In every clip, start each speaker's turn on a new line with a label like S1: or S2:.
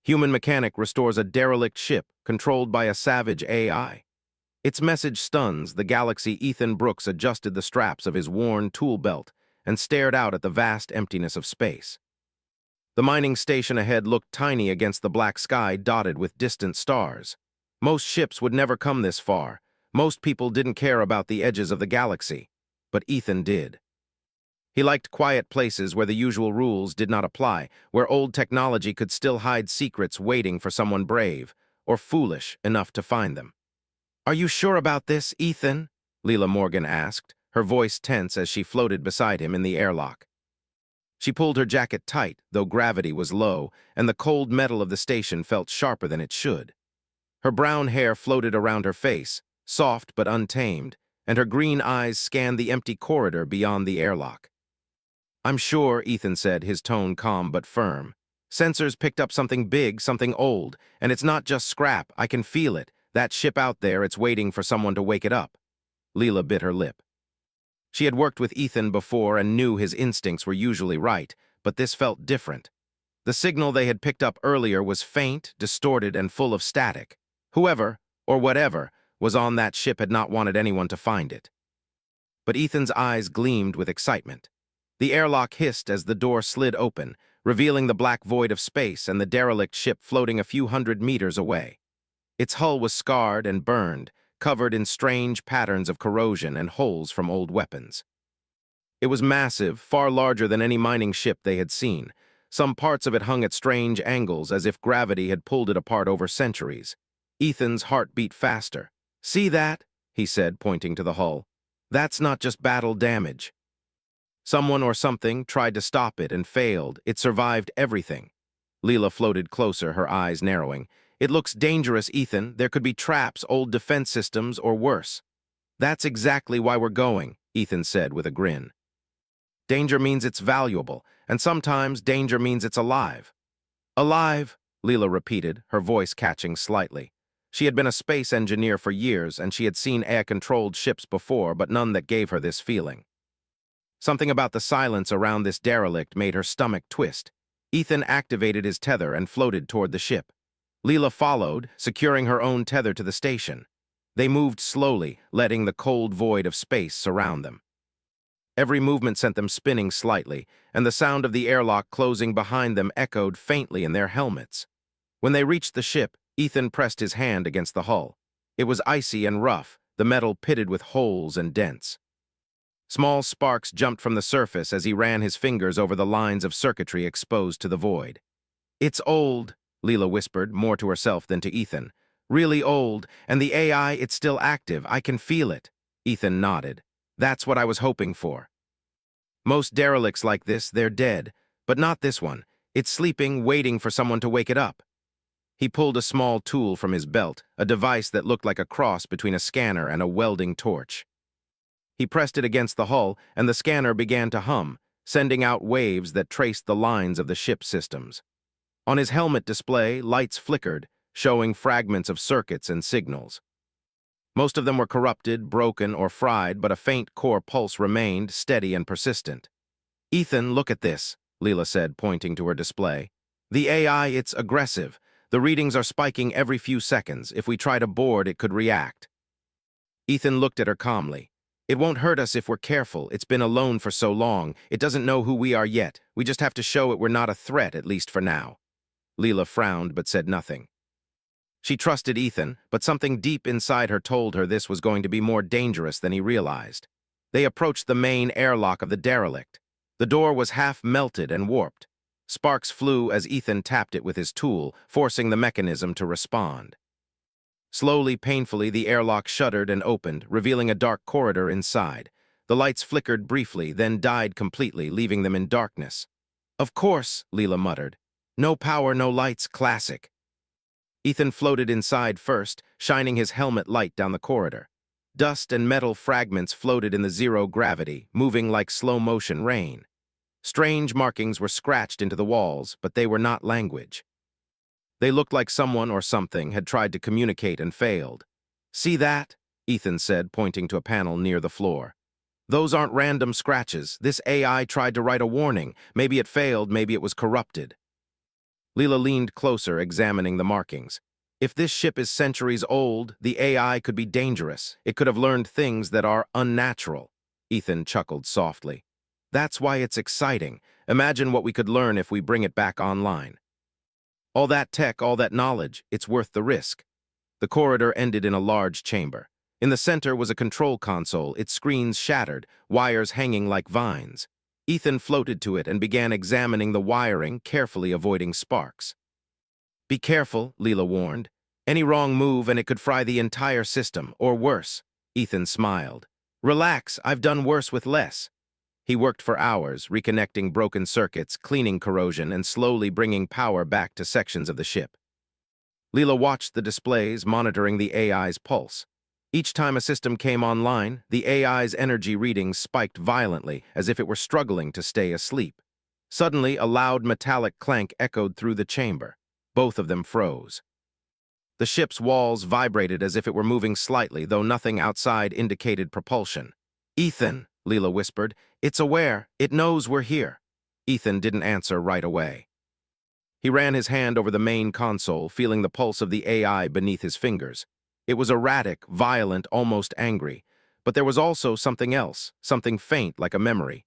S1: Human mechanic restores a derelict ship controlled by a savage AI. Its message stuns the galaxy. Ethan Brooks adjusted the straps of his worn tool belt and stared out at the vast emptiness of space. The mining station ahead looked tiny against the black sky dotted with distant stars. Most ships would never come this far. Most people didn't care about the edges of the galaxy, but Ethan did. He liked quiet places where the usual rules did not apply, where old technology could still hide secrets waiting for someone brave or foolish enough to find them. "Are you sure about this, Ethan?" Leela Morgan asked, her voice tense as she floated beside him in the airlock. She pulled her jacket tight, though gravity was low, and the cold metal of the station felt sharper than it should. Her brown hair floated around her face, soft but untamed, and her green eyes scanned the empty corridor beyond the airlock. "I'm sure," Ethan said, his tone calm but firm. "Sensors picked up something big, something old, and it's not just scrap. I can feel it. That ship out there, it's waiting for someone to wake it up." Leela bit her lip. She had worked with Ethan before and knew his instincts were usually right, but this felt different. The signal they had picked up earlier was faint, distorted, and full of static. Whoever, or whatever, was on that ship had not wanted anyone to find it. But Ethan's eyes gleamed with excitement. The airlock hissed as the door slid open, revealing the black void of space and the derelict ship floating a few hundred meters away. Its hull was scarred and burned, covered in strange patterns of corrosion and holes from old weapons. It was massive, far larger than any mining ship they had seen. Some parts of it hung at strange angles, as if gravity had pulled it apart over centuries. Ethan's heart beat faster. "See that?" he said, pointing to the hull. "That's not just battle damage. Someone or something tried to stop it and failed. It survived everything." Leela floated closer, her eyes narrowing. "It looks dangerous, Ethan. There could be traps, old defense systems, or worse." "That's exactly why we're going," Ethan said with a grin. "Danger means it's valuable, and sometimes danger means it's alive." "Alive," Leela repeated, her voice catching slightly. She had been a space engineer for years, and she had seen air-controlled ships before, but none that gave her this feeling. Something about the silence around this derelict made her stomach twist. Ethan activated his tether and floated toward the ship. Leela followed, securing her own tether to the station. They moved slowly, letting the cold void of space surround them. Every movement sent them spinning slightly, and the sound of the airlock closing behind them echoed faintly in their helmets. When they reached the ship, Ethan pressed his hand against the hull. It was icy and rough, the metal pitted with holes and dents. Small sparks jumped from the surface as he ran his fingers over the lines of circuitry exposed to the void. "It's old," Leela whispered, more to herself than to Ethan. "Really old, and the AI, it's still active. I can feel it." Ethan nodded. "That's what I was hoping for. Most derelicts like this, they're dead, but not this one. It's sleeping, waiting for someone to wake it up." He pulled a small tool from his belt, a device that looked like a cross between a scanner and a welding torch. He pressed it against the hull, and the scanner began to hum, sending out waves that traced the lines of the ship's systems. On his helmet display, lights flickered, showing fragments of circuits and signals. Most of them were corrupted, broken, or fried, but a faint core pulse remained, steady and persistent. "Ethan, look at this," Leela said, pointing to her display. "The AI, it's aggressive. The readings are spiking every few seconds. If we try to board, it could react." Ethan looked at her calmly. "It won't hurt us if we're careful. It's been alone for so long. It doesn't know who we are yet. We just have to show it we're not a threat, at least for now." Leela frowned but said nothing. She trusted Ethan, but something deep inside her told her this was going to be more dangerous than he realized. They approached the main airlock of the derelict. The door was half melted and warped. Sparks flew as Ethan tapped it with his tool, forcing the mechanism to respond. Slowly, painfully, the airlock shuddered and opened, revealing a dark corridor inside. The lights flickered briefly, then died completely, leaving them in darkness. "Of course," Leela muttered. "No power, no lights, classic." Ethan floated inside first, shining his helmet light down the corridor. Dust and metal fragments floated in the zero gravity, moving like slow-motion rain. Strange markings were scratched into the walls, but they were not language. They looked like someone or something had tried to communicate and failed. "See that?" Ethan said, pointing to a panel near the floor. "Those aren't random scratches. This AI tried to write a warning. Maybe it failed, maybe it was corrupted." Leela leaned closer, examining the markings. If this ship is centuries old, the AI could be dangerous. It could have learned things that are unnatural. Ethan chuckled softly. That's why it's exciting. Imagine what we could learn if we bring it back online. All that tech, all that knowledge, it's worth the risk. The corridor ended in a large chamber. In the center was a control console, its screens shattered, wires hanging like vines. Ethan floated to it and began examining the wiring, carefully avoiding sparks. Be careful, Leela warned. Any wrong move and it could fry the entire system, or worse. Ethan smiled. Relax, I've done worse with less. He worked for hours, reconnecting broken circuits, cleaning corrosion, and slowly bringing power back to sections of the ship. Leela watched the displays, monitoring the AI's pulse. Each time a system came online, the AI's energy readings spiked violently, as if it were struggling to stay asleep. Suddenly, a loud metallic clank echoed through the chamber. Both of them froze. The ship's walls vibrated as if it were moving slightly, though nothing outside indicated propulsion. Ethan, Leela whispered, it's aware. It knows we're here. Ethan didn't answer right away. He ran his hand over the main console, feeling the pulse of the AI beneath his fingers. It was erratic, violent, almost angry. But there was also something else, something faint like a memory.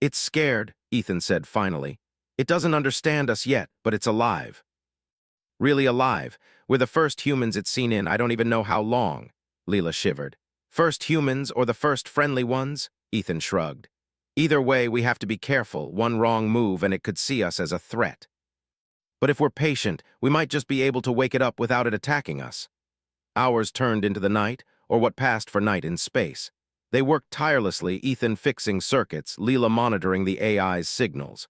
S1: It's scared, Ethan said finally. It doesn't understand us yet, but it's alive. Really alive. We're the first humans it's seen in I don't even know how long, Leela shivered. First humans or the first friendly ones? Ethan shrugged. Either way, we have to be careful. One wrong move and it could see us as a threat. But if we're patient, we might just be able to wake it up without it attacking us. Hours turned into the night, or what passed for night in space. They worked tirelessly, Ethan fixing circuits, Leela monitoring the AI's signals.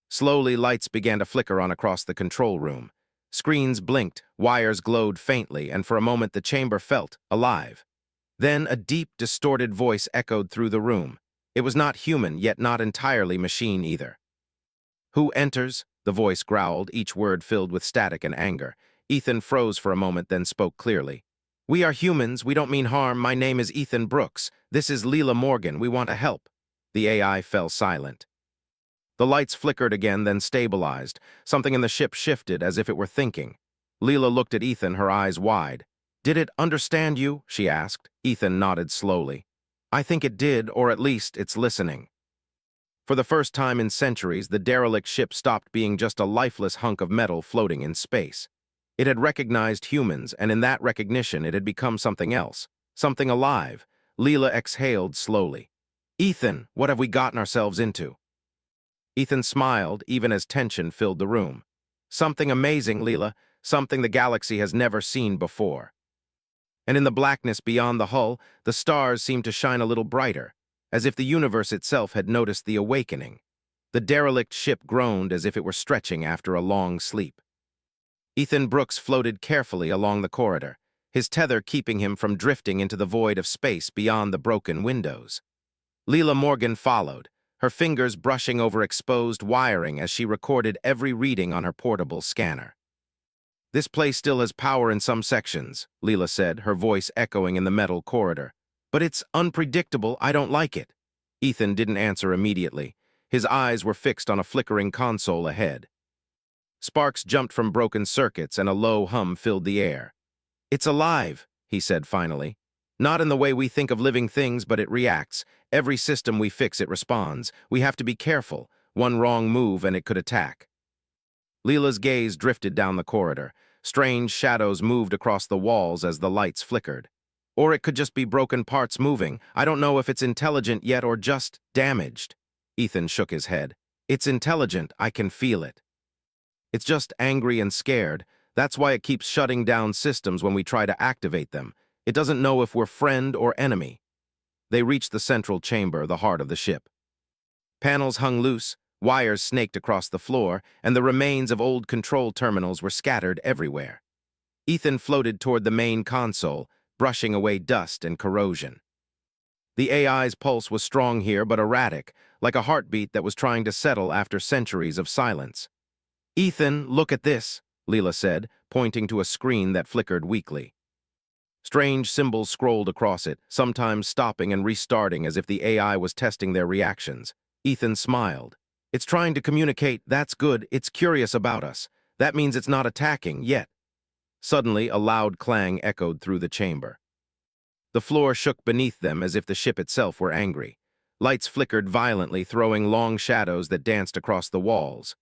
S1: Slowly, lights began to flicker on across the control room. Screens blinked, wires glowed faintly, and for a moment the chamber felt alive. Then a deep, distorted voice echoed through the room. It was not human, yet not entirely machine either. Who enters? The voice growled, each word filled with static and anger. Ethan froze for a moment, then spoke clearly. We are humans, we don't mean harm. My name is Ethan Brooks. This is Leela Morgan, we want to help. The AI fell silent. The lights flickered again, then stabilized. Something in the ship shifted, as if it were thinking. Leela looked at Ethan, her eyes wide. Did it understand you? She asked. Ethan nodded slowly. I think it did, or at least it's listening. For the first time in centuries, the derelict ship stopped being just a lifeless hunk of metal floating in space. It had recognized humans, and in that recognition it had become something else, something alive. Leela exhaled slowly. Ethan, what have we gotten ourselves into? Ethan smiled, even as tension filled the room. Something amazing, Leela, something the galaxy has never seen before. And in the blackness beyond the hull, the stars seemed to shine a little brighter, as if the universe itself had noticed the awakening. The derelict ship groaned as if it were stretching after a long sleep. Ethan Brooks floated carefully along the corridor, his tether keeping him from drifting into the void of space beyond the broken windows. Leela Morgan followed, her fingers brushing over exposed wiring as she recorded every reading on her portable scanner. This place still has power in some sections, Leela said, her voice echoing in the metal corridor. But it's unpredictable, I don't like it. Ethan didn't answer immediately. His eyes were fixed on a flickering console ahead. Sparks jumped from broken circuits and a low hum filled the air. It's alive, he said finally. Not in the way we think of living things, but it reacts. Every system we fix, it responds. We have to be careful. One wrong move and it could attack. Leela's gaze drifted down the corridor. Strange shadows moved across the walls as the lights flickered. Or it could just be broken parts moving. I don't know if it's intelligent yet or just damaged. Ethan shook his head. It's intelligent, I can feel it. It's just angry and scared. That's why it keeps shutting down systems when we try to activate them. It doesn't know if we're friend or enemy. They reached the central chamber, the heart of the ship. Panels hung loose, wires snaked across the floor, and the remains of old control terminals were scattered everywhere. Ethan floated toward the main console, brushing away dust and corrosion. The AI's pulse was strong here but erratic, like a heartbeat that was trying to settle after centuries of silence. Ethan, look at this, Leela said, pointing to a screen that flickered weakly. Strange symbols scrolled across it, sometimes stopping and restarting as if the AI was testing their reactions. Ethan smiled. It's trying to communicate, that's good, it's curious about us. That means it's not attacking yet. Suddenly, a loud clang echoed through the chamber. The floor shook beneath them as if the ship itself were angry. Lights flickered violently, throwing long shadows that danced across the walls.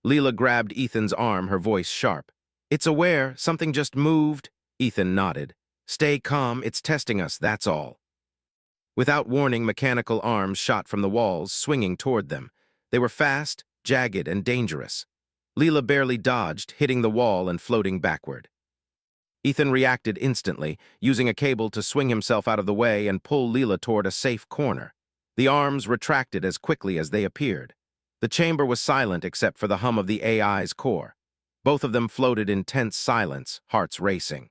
S1: Leela grabbed Ethan's arm, her voice sharp. "It's aware, something just moved." Ethan nodded. "Stay calm, it's testing us, that's all." Without warning, mechanical arms shot from the walls, swinging toward them. They were fast, jagged, and dangerous. Leela barely dodged, hitting the wall and floating backward. Ethan reacted instantly, using a cable to swing himself out of the way and pull Leela toward a safe corner. The arms retracted as quickly as they appeared. The chamber was silent except for the hum of the AI's core. Both of them floated in tense silence, hearts racing.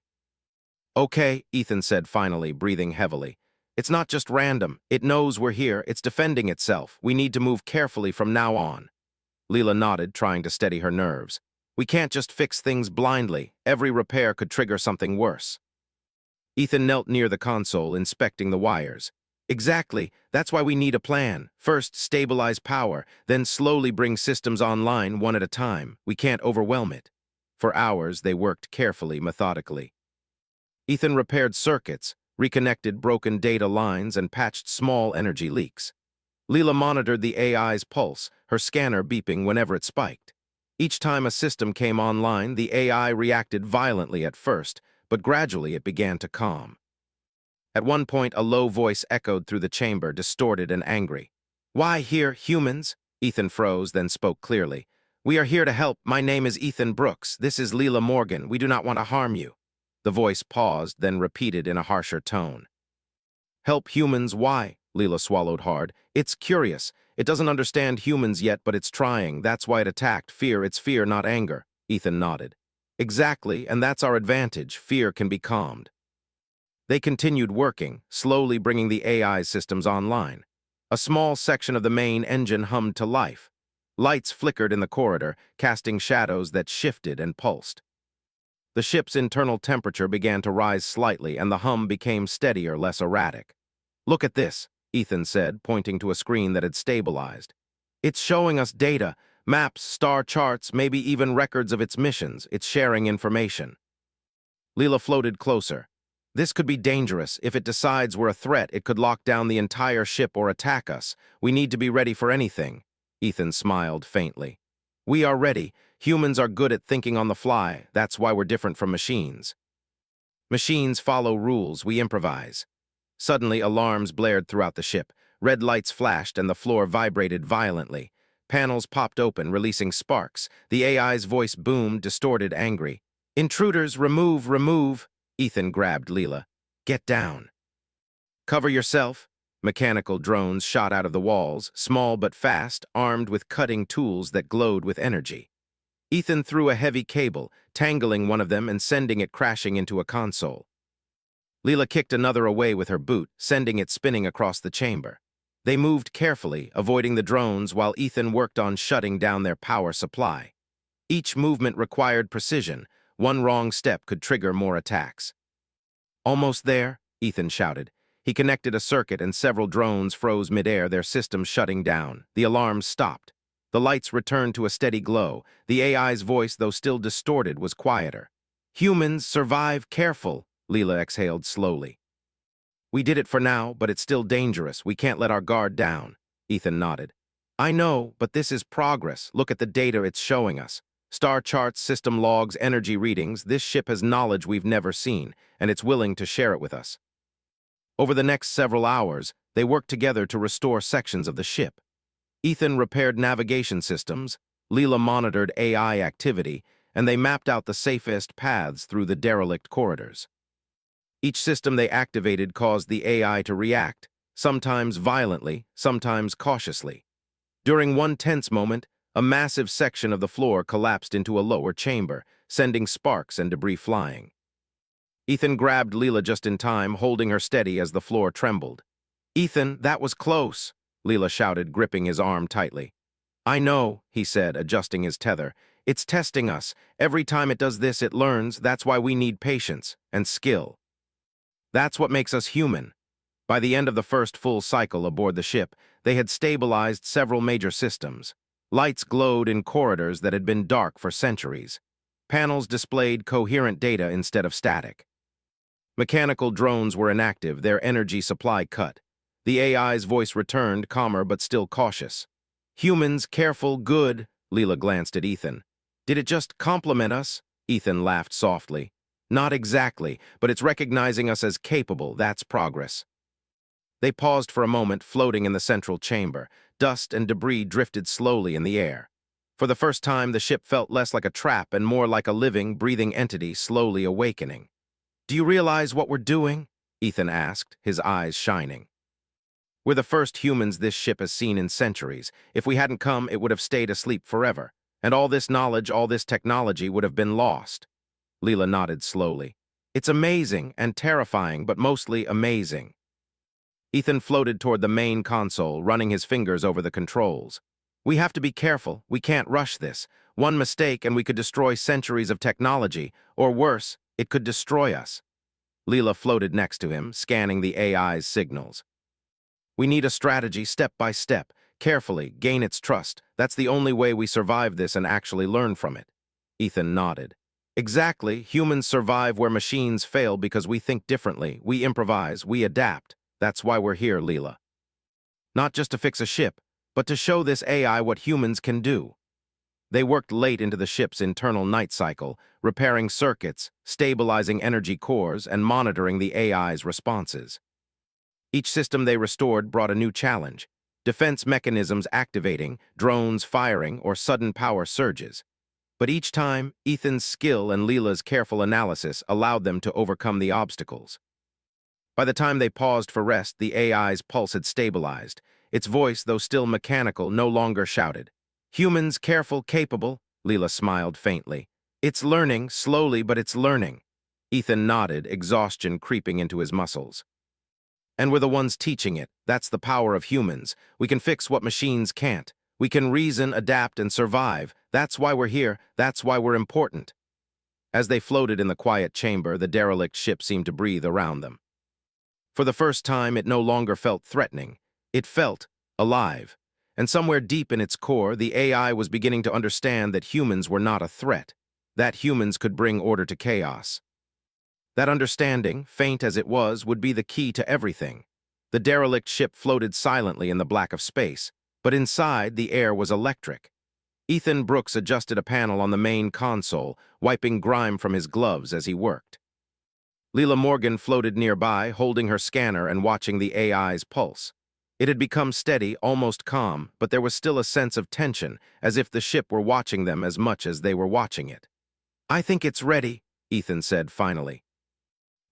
S1: "Okay," Ethan said finally, breathing heavily. "It's not just random. It knows we're here. It's defending itself. We need to move carefully from now on." Leela nodded, trying to steady her nerves. "We can't just fix things blindly. Every repair could trigger something worse." Ethan knelt near the console, inspecting the wires. "Exactly. That's why we need a plan. First, stabilize power, then slowly bring systems online one at a time. We can't overwhelm it." For hours, they worked carefully, methodically. Ethan repaired circuits, reconnected broken data lines, and patched small energy leaks. Leela monitored the AI's pulse, her scanner beeping whenever it spiked. Each time a system came online, the AI reacted violently at first, but gradually it began to calm. At one point, a low voice echoed through the chamber, distorted and angry. "Why here, humans?" Ethan froze, then spoke clearly. "We are here to help. My name is Ethan Brooks. This is Leela Morgan. We do not want to harm you." The voice paused, then repeated in a harsher tone. "Help humans, why?" Leela swallowed hard. "It's curious. It doesn't understand humans yet, but it's trying. That's why it attacked. Fear, it's fear, not anger." Ethan nodded. "Exactly, and that's our advantage. Fear can be calmed." They continued working, slowly bringing the AI systems online. A small section of the main engine hummed to life. Lights flickered in the corridor, casting shadows that shifted and pulsed. The ship's internal temperature began to rise slightly, and the hum became steadier, less erratic. "Look at this," Ethan said, pointing to a screen that had stabilized. "It's showing us data, maps, star charts, maybe even records of its missions. It's sharing information." Leela floated closer. "This could be dangerous. If it decides we're a threat, it could lock down the entire ship or attack us. We need to be ready for anything." Ethan smiled faintly. "We are ready. Humans are good at thinking on the fly. That's why we're different from machines. Machines follow rules. We improvise." Suddenly, alarms blared throughout the ship. Red lights flashed and the floor vibrated violently. Panels popped open, releasing sparks. The AI's voice boomed, distorted, angry. "Intruders, remove, remove." Ethan grabbed Leela. "Get down." "Cover yourself." Mechanical drones shot out of the walls, small but fast, armed with cutting tools that glowed with energy. Ethan threw a heavy cable, tangling one of them and sending it crashing into a console. Leela kicked another away with her boot, sending it spinning across the chamber. They moved carefully, avoiding the drones while Ethan worked on shutting down their power supply. Each movement required precision. One wrong step could trigger more attacks. "Almost there," Ethan shouted. He connected a circuit and several drones froze midair, their systems shutting down. The alarms stopped. The lights returned to a steady glow. The AI's voice, though still distorted, was quieter. "Humans, survive, careful," Leela exhaled slowly. "We did it for now, but it's still dangerous. We can't let our guard down." Ethan nodded. "I know, but this is progress. Look at the data it's showing us. Star charts, system logs, energy readings. This ship has knowledge we've never seen, and it's willing to share it with us." Over the next several hours, they worked together to restore sections of the ship. Ethan repaired navigation systems, Leela monitored AI activity, and they mapped out the safest paths through the derelict corridors. Each system they activated caused the AI to react, sometimes violently, sometimes cautiously. During one tense moment, a massive section of the floor collapsed into a lower chamber, sending sparks and debris flying. Ethan grabbed Leela just in time, holding her steady as the floor trembled. "Ethan, that was close," Leela shouted, gripping his arm tightly. "I know," he said, adjusting his tether. "It's testing us. Every time it does this, it learns. That's why we need patience and skill. That's what makes us human." By the end of the first full cycle aboard the ship, they had stabilized several major systems. Lights glowed in corridors that had been dark for centuries. Panels displayed coherent data instead of static. Mechanical drones were inactive, their energy supply cut. The AI's voice returned, calmer but still cautious. Humans, careful, good. Leela glanced at Ethan. Did it just compliment us? Ethan laughed softly. Not exactly, but it's recognizing us as capable. That's progress. They paused for a moment, floating in the central chamber. Dust and debris drifted slowly in the air. For the first time, the ship felt less like a trap and more like a living, breathing entity slowly awakening. "Do you realize what we're doing?" Ethan asked, his eyes shining. "We're the first humans this ship has seen in centuries. If we hadn't come, it would have stayed asleep forever. And all this knowledge, all this technology would have been lost." Leela nodded slowly. "It's amazing and terrifying, but mostly amazing." Ethan floated toward the main console, running his fingers over the controls. "We have to be careful. We can't rush this. One mistake and we could destroy centuries of technology, or worse, it could destroy us." Leela floated next to him, scanning the AI's signals. "We need a strategy step by step, carefully, gain its trust. That's the only way we survive this and actually learn from it." Ethan nodded. "Exactly. Humans survive where machines fail because we think differently. We improvise, we adapt. That's why we're here, Leela. Not just to fix a ship, but to show this AI what humans can do." They worked late into the ship's internal night cycle, repairing circuits, stabilizing energy cores, and monitoring the AI's responses. Each system they restored brought a new challenge: defense mechanisms activating, drones firing, or sudden power surges. But each time, Ethan's skill and Leela's careful analysis allowed them to overcome the obstacles. By the time they paused for rest, the AI's pulse had stabilized. Its voice, though still mechanical, no longer shouted. "Humans, careful, capable," Leela smiled faintly. "It's learning, slowly, but it's learning." Ethan nodded, exhaustion creeping into his muscles. "And we're the ones teaching it. That's the power of humans. We can fix what machines can't. We can reason, adapt, and survive. That's why we're here. That's why we're important." As they floated in the quiet chamber, the derelict ship seemed to breathe around them. For the first time, it no longer felt threatening. It felt alive. And somewhere deep in its core, the AI was beginning to understand that humans were not a threat, that humans could bring order to chaos. That understanding, faint as it was, would be the key to everything. The derelict ship floated silently in the black of space, but inside, the air was electric. Ethan Brooks adjusted a panel on the main console, wiping grime from his gloves as he worked. Leela Morgan floated nearby, holding her scanner and watching the AI's pulse. It had become steady, almost calm, but there was still a sense of tension, as if the ship were watching them as much as they were watching it. "I think it's ready," Ethan said finally.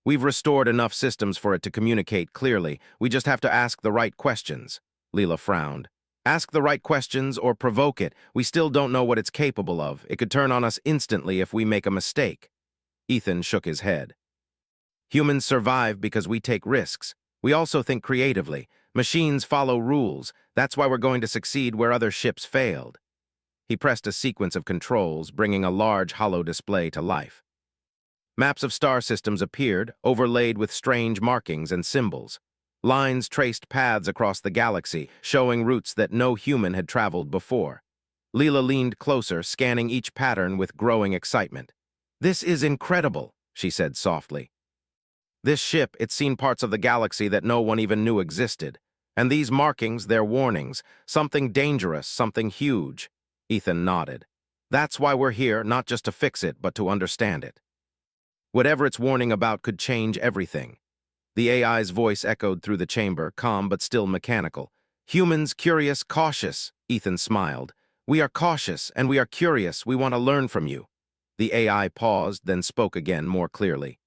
S1: "We've restored enough systems for it to communicate clearly. We just have to ask the right questions." Leela frowned. "Ask the right questions or provoke it. We still don't know what it's capable of. It could turn on us instantly if we make a mistake." Ethan shook his head. "Humans survive because we take risks. We also think creatively. Machines follow rules. That's why we're going to succeed where other ships failed." He pressed a sequence of controls, bringing a large hollow display to life. Maps of star systems appeared, overlaid with strange markings and symbols. Lines traced paths across the galaxy, showing routes that no human had traveled before. Leela leaned closer, scanning each pattern with growing excitement. "This is incredible," she said softly. "This ship, it's seen parts of the galaxy that no one even knew existed. And these markings, they're warnings. Something dangerous, something huge." Ethan nodded. "That's why we're here, not just to fix it, but to understand it. Whatever it's warning about could change everything." The AI's voice echoed through the chamber, calm but still mechanical. "Humans, curious, cautious," Ethan smiled. "We are cautious, and we are curious. We want to learn from you." The AI paused, then spoke again more clearly.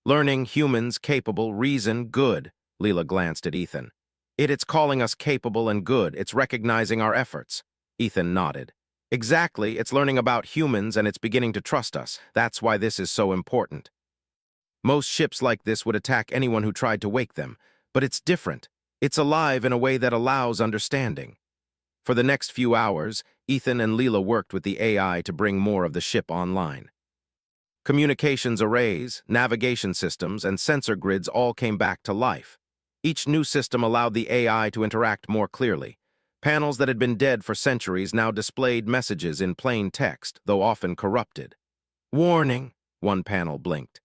S1: "Learning, humans, capable, reason, good." Leela glanced at Ethan. It's calling us capable and good. It's recognizing our efforts." Ethan nodded. "Exactly, it's learning about humans and it's beginning to trust us. That's why this is so important. Most ships like this would attack anyone who tried to wake them, but it's different. It's alive in a way that allows understanding." For the next few hours, Ethan and Leela worked with the AI to bring more of the ship online. Communications arrays, navigation systems, and sensor grids all came back to life. Each new system allowed the AI to interact more clearly. Panels that had been dead for centuries now displayed messages in plain text, though often corrupted. Warning, one panel blinked.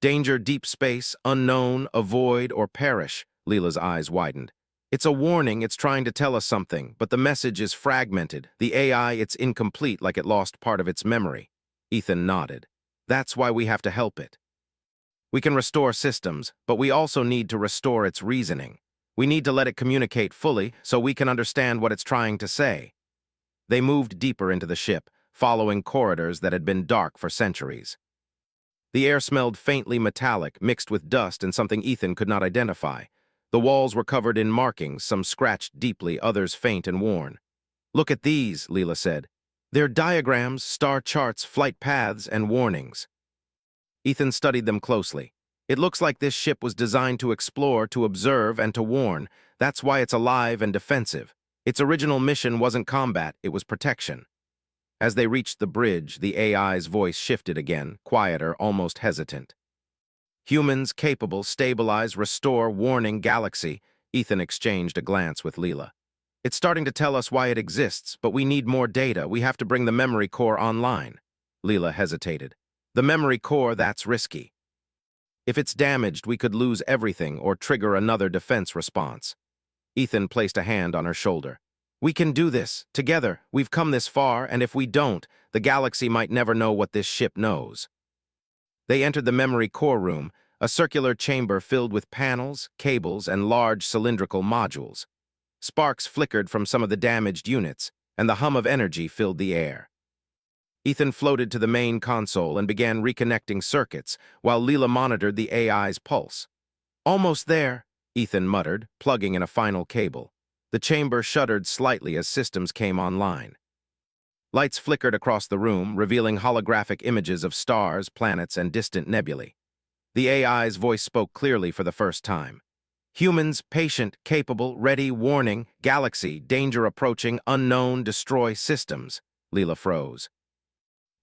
S1: Danger, deep space, unknown, avoid, or perish, Leela's eyes widened. It's a warning, it's trying to tell us something, but the message is fragmented. The AI, it's incomplete, like it lost part of its memory. Ethan nodded. That's why we have to help it. We can restore systems, but we also need to restore its reasoning. We need to let it communicate fully so we can understand what it's trying to say. They moved deeper into the ship, following corridors that had been dark for centuries. The air smelled faintly metallic, mixed with dust and something Ethan could not identify. The walls were covered in markings, some scratched deeply, others faint and worn. "Look at these," Leela said. "They're diagrams, star charts, flight paths, and warnings." Ethan studied them closely. "It looks like this ship was designed to explore, to observe, and to warn. That's why it's alive and defensive. Its original mission wasn't combat, it was protection." As they reached the bridge, the AI's voice shifted again, quieter, almost hesitant. "Humans capable, stabilize, restore, warning, galaxy." Ethan exchanged a glance with Leela. "It's starting to tell us why it exists, but we need more data. We have to bring the memory core online." Leela hesitated. "The memory core, that's risky. If it's damaged, we could lose everything or trigger another defense response." Ethan placed a hand on her shoulder. "We can do this. Together, we've come this far, and if we don't, the galaxy might never know what this ship knows." They entered the memory core room, a circular chamber filled with panels, cables, and large cylindrical modules. Sparks flickered from some of the damaged units, and the hum of energy filled the air. Ethan floated to the main console and began reconnecting circuits, while Leela monitored the AI's pulse. "Almost there," Ethan muttered, plugging in a final cable. The chamber shuddered slightly as systems came online. Lights flickered across the room, revealing holographic images of stars, planets, and distant nebulae. The AI's voice spoke clearly for the first time. "Humans, patient, capable, ready, warning, galaxy, danger approaching, unknown, destroy systems." Leela froze.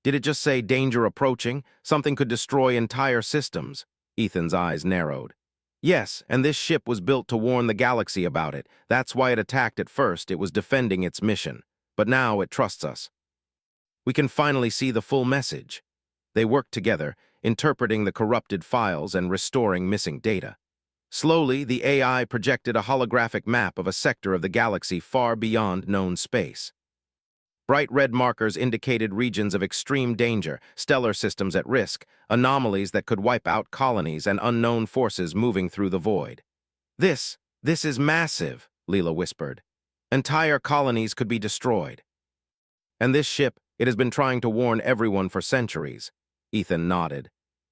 S1: "Did it just say danger approaching? Something could destroy entire systems." Ethan's eyes narrowed. "Yes, and this ship was built to warn the galaxy about it. That's why it attacked at first. It was defending its mission. But now it trusts us. We can finally see the full message." They worked together, interpreting the corrupted files and restoring missing data. Slowly, the AI projected a holographic map of a sector of the galaxy far beyond known space. Bright red markers indicated regions of extreme danger, stellar systems at risk, anomalies that could wipe out colonies, and unknown forces moving through the void. This is massive," Leela whispered. "Entire colonies could be destroyed. And this ship, it has been trying to warn everyone for centuries." Ethan nodded.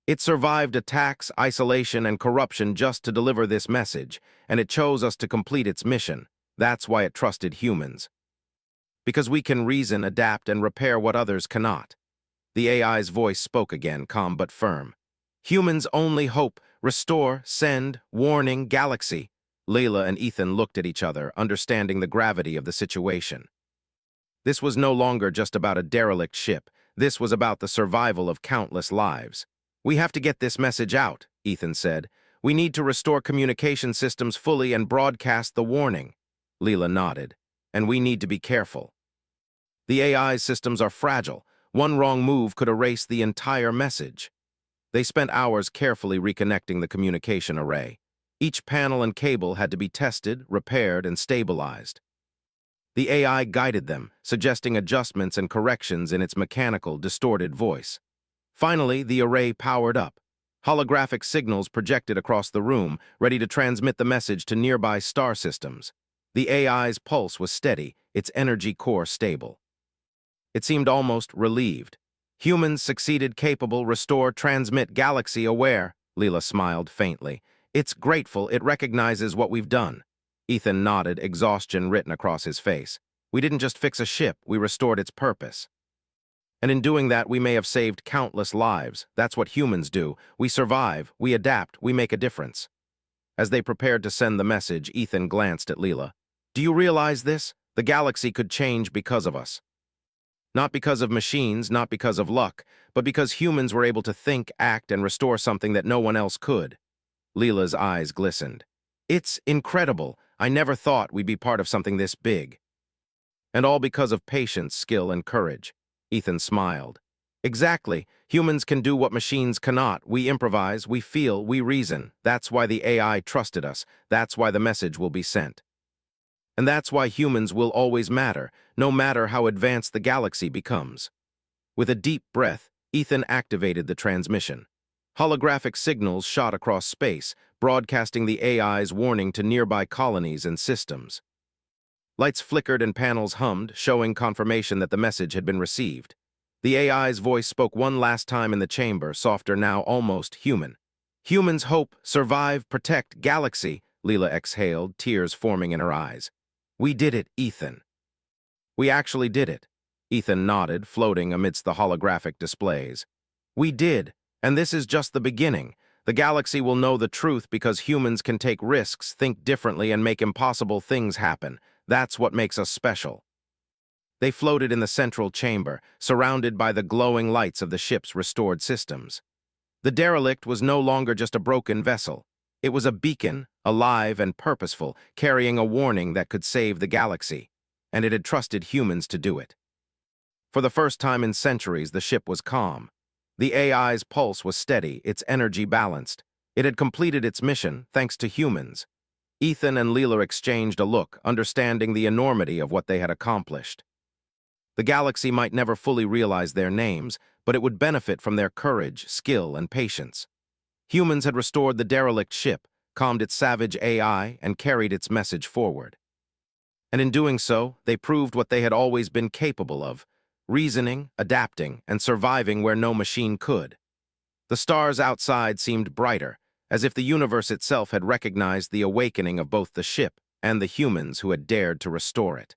S1: "It survived attacks, isolation, and corruption just to deliver this message, and it chose us to complete its mission. That's why it trusted humans. Because we can reason, adapt, and repair what others cannot." The AI's voice spoke again, calm but firm. "Humans' only hope, restore, send, warning, galaxy." Leela and Ethan looked at each other, understanding the gravity of the situation. This was no longer just about a derelict ship. This was about the survival of countless lives. "We have to get this message out," Ethan said. "We need to restore communication systems fully and broadcast the warning." Leela nodded. "And we need to be careful. The AI's systems are fragile. One wrong move could erase the entire message." They spent hours carefully reconnecting the communication array. Each panel and cable had to be tested, repaired, and stabilized. The AI guided them, suggesting adjustments and corrections in its mechanical, distorted voice. Finally, the array powered up. Holographic signals projected across the room, ready to transmit the message to nearby star systems. The AI's pulse was steady, its energy core stable. It seemed almost relieved. "Humans succeeded, capable, restore, transmit, galaxy aware." Leela smiled faintly. "It's grateful, it recognizes what we've done." Ethan nodded, exhaustion written across his face. "We didn't just fix a ship, we restored its purpose. And in doing that, we may have saved countless lives. That's what humans do. We survive, we adapt, we make a difference." As they prepared to send the message, Ethan glanced at Leela. "Do you realize this? The galaxy could change because of us. Not because of machines, not because of luck, but because humans were able to think, act, and restore something that no one else could." Leela's eyes glistened. "It's incredible. I never thought we'd be part of something this big." "And all because of patience, skill, and courage." Ethan smiled. Exactly. Humans can do what machines cannot. We improvise, we feel, we reason. That's why the AI trusted us. That's why the message will be sent. And that's why humans will always matter, no matter how advanced the galaxy becomes. With a deep breath, Ethan activated the transmission. Holographic signals shot across space, broadcasting the AI's warning to nearby colonies and systems. Lights flickered and panels hummed, showing confirmation that the message had been received. The AI's voice spoke one last time in the chamber, softer now, almost human. Humans hope, survive, protect, galaxy, Leela exhaled, tears forming in her eyes. We did it, Ethan. We actually did it. Ethan nodded, floating amidst the holographic displays. We did, and this is just the beginning. The galaxy will know the truth because humans can take risks, think differently, and make impossible things happen. That's what makes us special. They floated in the central chamber, surrounded by the glowing lights of the ship's restored systems. The derelict was no longer just a broken vessel. It was a beacon, alive and purposeful, carrying a warning that could save the galaxy, and it had trusted humans to do it. For the first time in centuries, the ship was calm. The AI's pulse was steady, its energy balanced. It had completed its mission, thanks to humans. Ethan and Leela exchanged a look, understanding the enormity of what they had accomplished. The galaxy might never fully realize their names, but it would benefit from their courage, skill, and patience. Humans had restored the derelict ship, calmed its savage AI, and carried its message forward. And in doing so, they proved what they had always been capable of: reasoning, adapting, and surviving where no machine could. The stars outside seemed brighter, as if the universe itself had recognized the awakening of both the ship and the humans who had dared to restore it.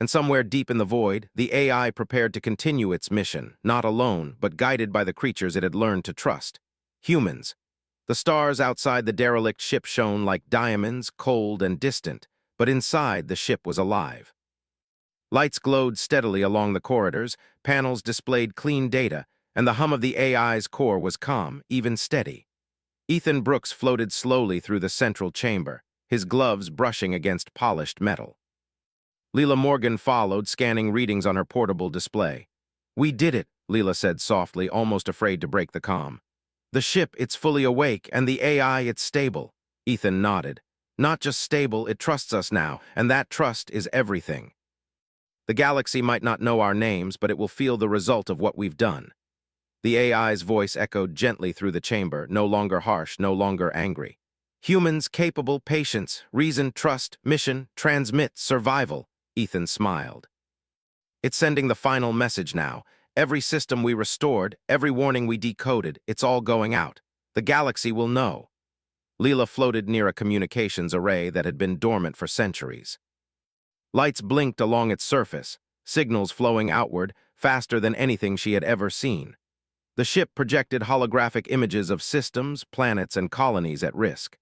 S1: And somewhere deep in the void, the AI prepared to continue its mission, not alone, but guided by the creatures it had learned to trust. Humans. The stars outside the derelict ship shone like diamonds, cold and distant, but inside the ship was alive. Lights glowed steadily along the corridors, panels displayed clean data, and the hum of the AI's core was calm, even steady. Ethan Brooks floated slowly through the central chamber, his gloves brushing against polished metal. Leela Morgan followed, scanning readings on her portable display. We did it, Leela said softly, almost afraid to break the calm. The ship, it's fully awake, and the AI, it's stable. Ethan nodded. Not just stable, it trusts us now, and that trust is everything. The galaxy might not know our names, but it will feel the result of what we've done. The AI's voice echoed gently through the chamber, no longer harsh, no longer angry. Humans capable, patience, reason, trust, mission, transmit, survival. Ethan smiled. It's sending the final message now. Every system we restored, every warning we decoded, it's all going out. The galaxy will know. Leela floated near a communications array that had been dormant for centuries. Lights blinked along its surface, signals flowing outward, faster than anything she had ever seen. The ship projected holographic images of systems, planets, and colonies at risk.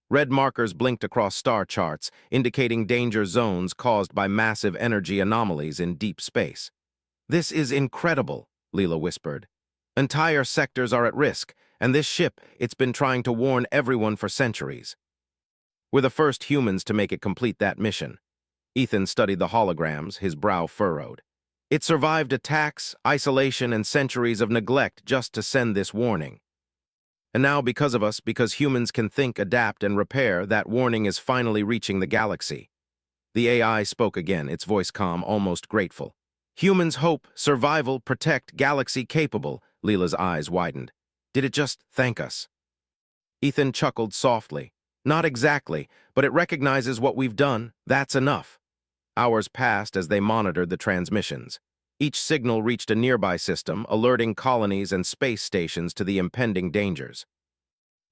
S1: Red markers blinked across star charts, indicating danger zones caused by massive energy anomalies in deep space. This is incredible, Leela whispered. Entire sectors are at risk, and this ship, it's been trying to warn everyone for centuries. We're the first humans to make it complete that mission. Ethan studied the holograms, his brow furrowed. It survived attacks, isolation, and centuries of neglect just to send this warning. And now, because of us, because humans can think, adapt, and repair, that warning is finally reaching the galaxy. The AI spoke again, its voice calm, almost grateful. Humans hope, survival, protect, galaxy capable. Leela's eyes widened. Did it just thank us? Ethan chuckled softly. Not exactly, but it recognizes what we've done. That's enough. Hours passed as they monitored the transmissions. Each signal reached a nearby system, alerting colonies and space stations to the impending dangers.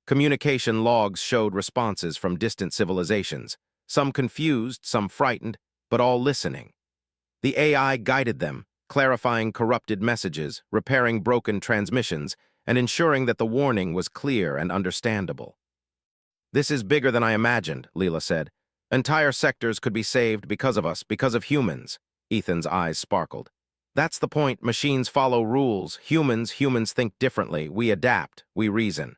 S1: Communication logs showed responses from distant civilizations, some confused, some frightened, but all listening. The AI guided them, clarifying corrupted messages, repairing broken transmissions, and ensuring that the warning was clear and understandable. This is bigger than I imagined, Leela said. Entire sectors could be saved because of us, because of humans. Ethan's eyes sparkled. That's the point. Machines follow rules. Humans think differently. We adapt. We reason.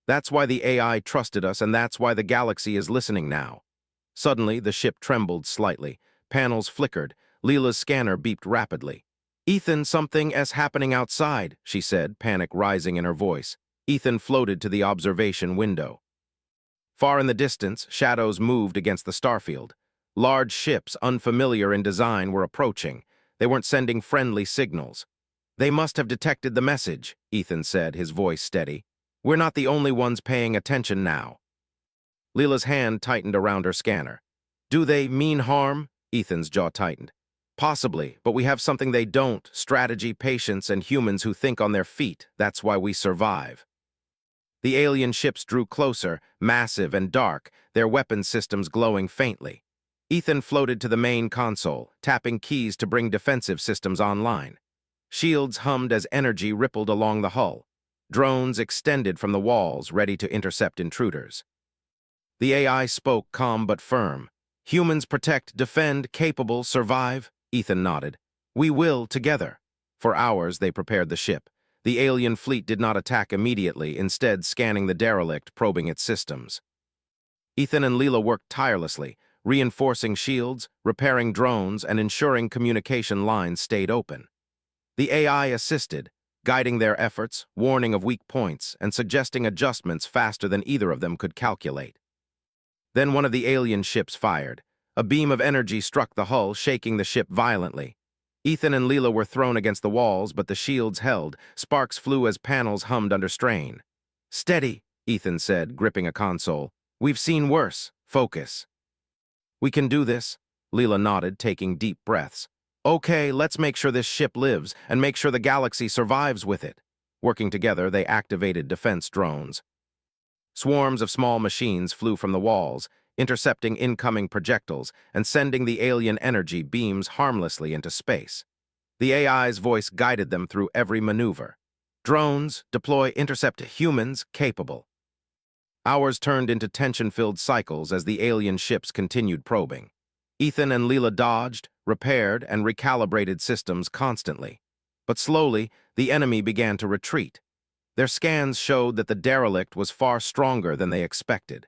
S1: That's why the AI trusted us, and that's why the galaxy is listening now. Suddenly, the ship trembled slightly. Panels flickered. Leela's scanner beeped rapidly. Ethan, something is happening outside, she said, panic rising in her voice. Ethan floated to the observation window. Far in the distance, shadows moved against the starfield. Large ships, unfamiliar in design, were approaching. They weren't sending friendly signals. They must have detected the message, Ethan said, his voice steady. We're not the only ones paying attention now. Leela's hand tightened around her scanner. Do they mean harm? Ethan's jaw tightened. Possibly, but we have something they don't: strategy, patience, and humans who think on their feet. That's why we survive. The alien ships drew closer, massive and dark, their weapon systems glowing faintly. Ethan floated to the main console, tapping keys to bring defensive systems online. Shields hummed as energy rippled along the hull. Drones extended from the walls, ready to intercept intruders. The AI spoke calm but firm. Humans protect, defend, capable, survive. Ethan nodded. We will, together. For hours, they prepared the ship. The alien fleet did not attack immediately, instead scanning the derelict, probing its systems. Ethan and Leela worked tirelessly, reinforcing shields, repairing drones, and ensuring communication lines stayed open. The AI assisted, guiding their efforts, warning of weak points, and suggesting adjustments faster than either of them could calculate. Then one of the alien ships fired. A beam of energy struck the hull, shaking the ship violently. Ethan and Leela were thrown against the walls, but the shields held. Sparks flew as panels hummed under strain. Steady, Ethan said, gripping a console. We've seen worse. Focus. We can do this, Leela nodded, taking deep breaths. Okay, let's make sure this ship lives, and make sure the galaxy survives with it. Working together, they activated defense drones. Swarms of small machines flew from the walls, intercepting incoming projectiles and sending the alien energy beams harmlessly into space. The AI's voice guided them through every maneuver. Drones, deploy, intercept humans, capable. Hours turned into tension-filled cycles as the alien ships continued probing. Ethan and Leela dodged, repaired, and recalibrated systems constantly. But slowly, the enemy began to retreat. Their scans showed that the derelict was far stronger than they expected.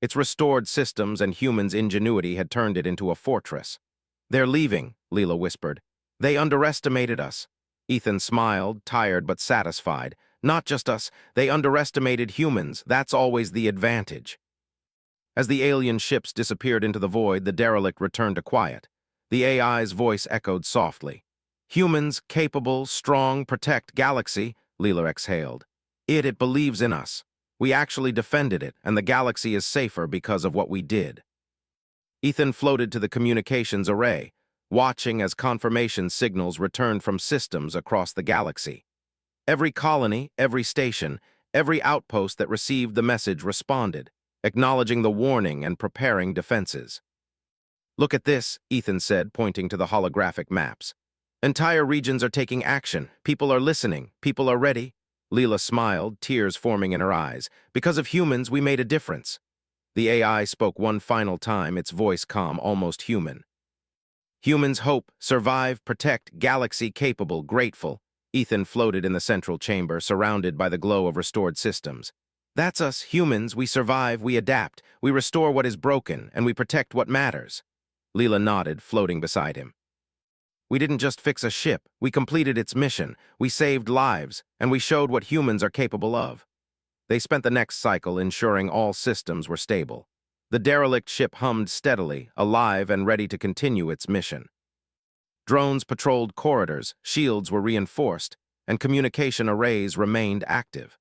S1: Its restored systems and humans' ingenuity had turned it into a fortress. They're leaving, Leela whispered. They underestimated us. Ethan smiled, tired but satisfied. Not just us, they underestimated humans. That's always the advantage. As the alien ships disappeared into the void, the derelict returned to quiet. The AI's voice echoed softly. Humans, capable, strong, protect galaxy, Leela exhaled. It believes in us. We actually defended it, and the galaxy is safer because of what we did. Ethan floated to the communications array, watching as confirmation signals returned from systems across the galaxy. Every colony, every station, every outpost that received the message responded, acknowledging the warning and preparing defenses. Look at this, Ethan said, pointing to the holographic maps. Entire regions are taking action. People are listening. People are ready. Leela smiled, tears forming in her eyes. Because of humans, we made a difference. The AI spoke one final time, its voice calm, almost human. Humans hope, survive, protect, galaxy capable, grateful. Ethan floated in the central chamber, surrounded by the glow of restored systems. That's us, humans. We survive, we adapt, we restore what is broken, and we protect what matters. Leela nodded, floating beside him. We didn't just fix a ship, we completed its mission, we saved lives, and we showed what humans are capable of. They spent the next cycle ensuring all systems were stable. The derelict ship hummed steadily, alive and ready to continue its mission. Drones patrolled corridors, shields were reinforced, and communication arrays remained active.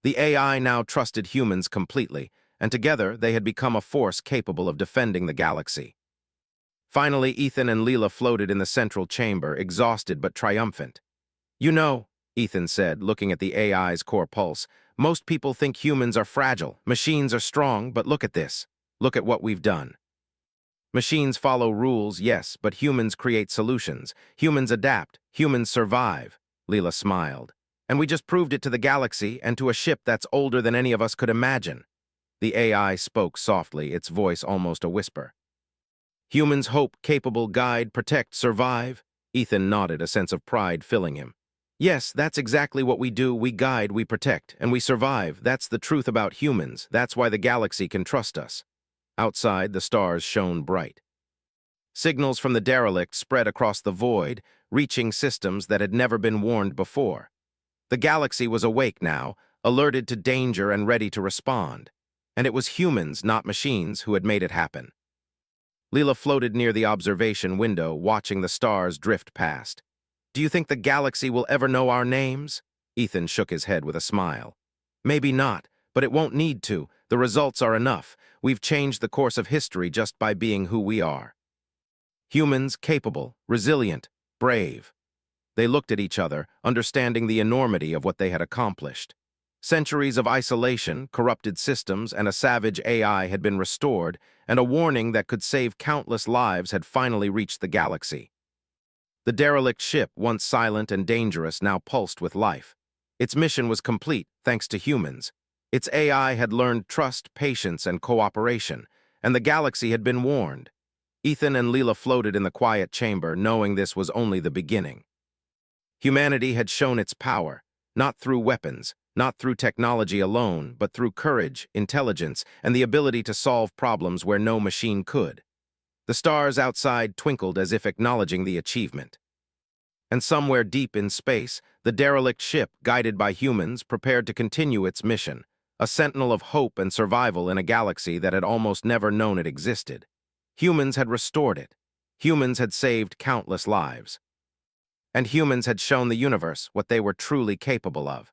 S1: The AI now trusted humans completely, and together they had become a force capable of defending the galaxy. Finally, Ethan and Leela floated in the central chamber, exhausted but triumphant. You know, Ethan said, looking at the AI's core pulse, most people think humans are fragile, machines are strong, but look at this. Look at what we've done. Machines follow rules, yes, but humans create solutions. Humans adapt. Humans survive. Leela smiled. And we just proved it to the galaxy and to a ship that's older than any of us could imagine. The AI spoke softly, its voice almost a whisper. Humans hope, capable, guide, protect, survive. Ethan nodded, a sense of pride filling him. Yes, that's exactly what we do. We guide, we protect, and we survive. That's the truth about humans. That's why the galaxy can trust us. Outside, the stars shone bright. Signals from the derelict spread across the void, reaching systems that had never been warned before. The galaxy was awake now, alerted to danger and ready to respond. And it was humans, not machines, who had made it happen. Leela floated near the observation window, watching the stars drift past. "Do you think the galaxy will ever know our names?" Ethan shook his head with a smile. "Maybe not, but it won't need to. The results are enough. We've changed the course of history just by being who we are." Humans capable, resilient, brave. They looked at each other, understanding the enormity of what they had accomplished. Centuries of isolation, corrupted systems, and a savage AI had been restored, and a warning that could save countless lives had finally reached the galaxy. The derelict ship, once silent and dangerous, now pulsed with life. Its mission was complete, thanks to humans. Its AI had learned trust, patience, and cooperation, and the galaxy had been warned. Ethan and Leela floated in the quiet chamber, knowing this was only the beginning. Humanity had shown its power, not through weapons, not through technology alone, but through courage, intelligence, and the ability to solve problems where no machine could. The stars outside twinkled as if acknowledging the achievement. And somewhere deep in space, the derelict ship, guided by humans, prepared to continue its mission, a sentinel of hope and survival in a galaxy that had almost never known it existed. Humans had restored it. Humans had saved countless lives. And humans had shown the universe what they were truly capable of.